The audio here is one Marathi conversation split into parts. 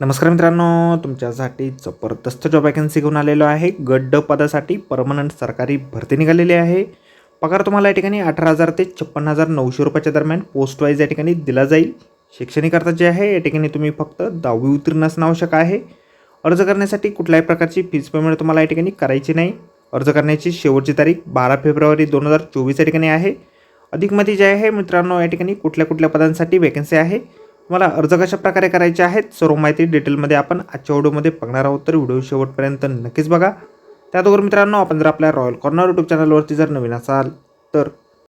नमस्कार मित्रांनो, तुमच्यासाठी जबरदस्त जॉब वॅकन्सी घेऊन आलेलो आहे. गट ड पदासाठी परमनंट सरकारी भरती निघालेली आहे. पगार तुम्हाला या ठिकाणी 18,000 ते 56,900 रुपयाच्या दरम्यान पोस्ट वाईज या ठिकाणी दिला जाईल. शैक्षणिक अर्थ जे आहे या ठिकाणी तुम्ही फक्त 10वी उत्तीर्ण असणं आवश्यक आहे. अर्ज करण्यासाठी कुठल्याही प्रकारची फीज पेमेंट तुम्हाला या ठिकाणी करायची नाही. अर्ज करण्याची शेवटची तारीख 12 फेब्रुवारी 2024 या ठिकाणी आहे. अधिकमध्ये जे आहे मित्रांनो या ठिकाणी कुठल्या कुठल्या पदांसाठी वॅकन्सी आहे, तुम्हाला अर्ज कशा प्रकारे करायचे आहेत, सर्व माहिती डिटेलमध्ये आपण आजच्या व्हिडिओमध्ये बघणार आहोत. तर व्हिडिओ शेवटपर्यंत नक्कीच बघा. त्याचबरोबर मित्रांनो, आपण जर आपल्या रॉयल कॉर्नर यूट्यूब चॅनलवरती जर नवीन असाल तर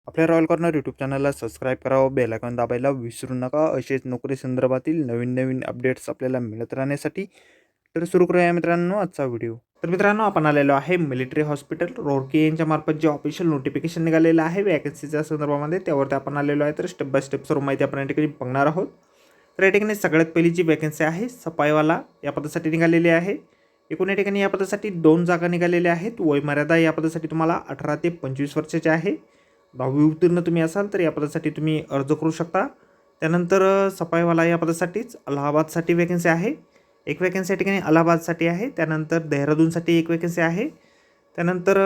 आपल्या रॉयल कॉर्नर यूट्यूब चॅनलला सबस्क्राईब करावं, बेल आयकॉन दाबायला विसरू नका. असेच नोकरी संदर्भातील नवीन नवीन अपडेट्स आपल्याला मिळत राहण्यासाठी. तर सुरू करूया मित्रांनो आजचा व्हिडिओ. तर मित्रांनो, आपण आलेलो आहे मिलिटरी हॉस्पिटल रोडकी यांच्या मार्फत जे ऑफिशियल नोटिफिकेशन निघालेलं आहे वॅकन्सीच्या संदर्भामध्ये, त्यावरती आपण आलेलो आहे. तर स्टेप बाय स्टेप सर्व माहिती आपण या ठिकाणी बघणार आहोत. तर या ठिकाणी सगळ्यात पहिली जी वॅकन्सी आहे सफाईवाला या पदासाठी निघालेली आहे. एकूण या ठिकाणी या पदासाठी 2 जागा निघालेल्या आहेत. वयमर्यादा या पदासाठी तुम्हाला 18 ते 25 वर्षाची आहे. 10वी उत्तीर्ण तुम्ही असाल तर या पदासाठी तुम्ही अर्ज करू शकता. त्यानंतर सफाईवाला या पदासाठीच अलाहाबादसाठी वॅकन्सी आहे. एक वॅकन्सी या ठिकाणी अलाहाबादसाठी आहे. त्यानंतर देहरादूनसाठी एक वॅकन्सी आहे. त्यानंतर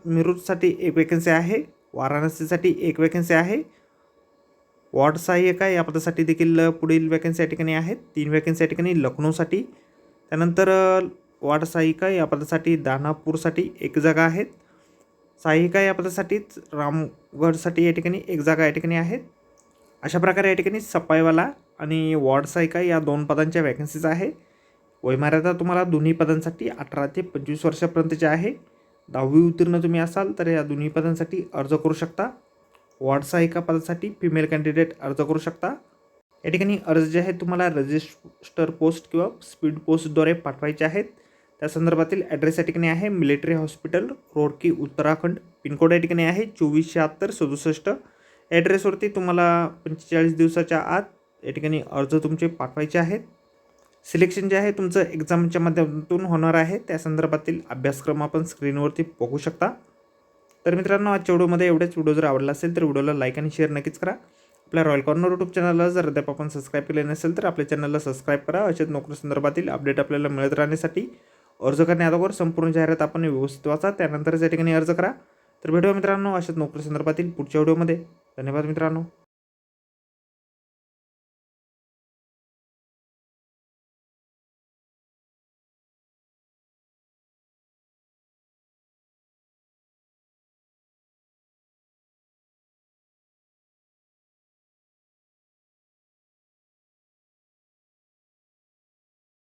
मिरूटसाठी एक वॅकन्सी आहे. वाराणसीसाठी एक वॅकन्सी आहे. वॉर्ड सहाय्यक या पदासाठी देखील पुढील वॅकन्सी या ठिकाणी आहेत. 3 वॅकन्सी या ठिकाणी लखनौसाठी. त्यानंतर वॉर्ड सहाय्यिका या पदासाठी दानापूरसाठी एक जागा आहेत. सहाय्यिका या पदासाठीच रामगडसाठी या ठिकाणी एक जागा या ठिकाणी आहेत. अशा प्रकारे या ठिकाणी सफाईवाला आणि वॉर्ड सहाय्यिका या 2 पदांच्या वॅकन्सीज आहे. वयमर्यादा तुम्हाला दोन्ही पदांसाठी 18 ते 25 वर्षापर्यंतची आहे. 10वी उत्तीर्ण तुम्ही असाल तर या दोन्ही पदांसाठी अर्ज करू शकता. वॉर्ड सहाय्यिका पदासाठी फिमेल कॅन्डिडेट अर्ज करू शकता. या ठिकाणी अर्ज जे आहेत तुम्हाला रजिस्टर पोस्ट किंवा स्पीड पोस्टद्वारे पाठवायचे आहेत. त्या संदर्भातील ॲड्रेस या ठिकाणी आहे मिलिटरी हॉस्पिटल रोडकी उत्तराखंड. पिनकोड या ठिकाणी आहे 247667. ॲड्रेसवरती तुम्हाला 45 दिवसाच्या आत या ठिकाणी अर्ज तुमचे पाठवायचे आहेत. सिलेक्शन जे आहे तुमचं एक्झामच्या माध्यमातून होणार आहे. त्या संदर्भातील अभ्यासक्रम आपण स्क्रीनवरती बघू शकता. तर मित्रांनो, आजच्या व्हिडिओमध्ये एवढेच. व्हिडिओ जर आवडला असेल तर व्हिडिओला लाईक आणि शेअर नक्कीच करा. आपल्या रॉयल कॉर्नर यूट्यूब चॅनलला जर अद्याप आपण सबस्क्राईब केले नसेल तर आपल्या चॅनलला सबस्क्राईब करा. अशाच नोकरी संदर्भातील अपडेट आपल्याला मिळत राहण्यासाठी. अर्ज करण्याअगोदर संपूर्ण जाहिरात आपण व्यवस्थित वाचा, त्यानंतरच या ठिकाणी अर्ज करा. तर भेटूया मित्रांनो अशाच नोकरी संदर्भातील पुढच्या व्हिडिओमध्ये. धन्यवाद मित्रांनो.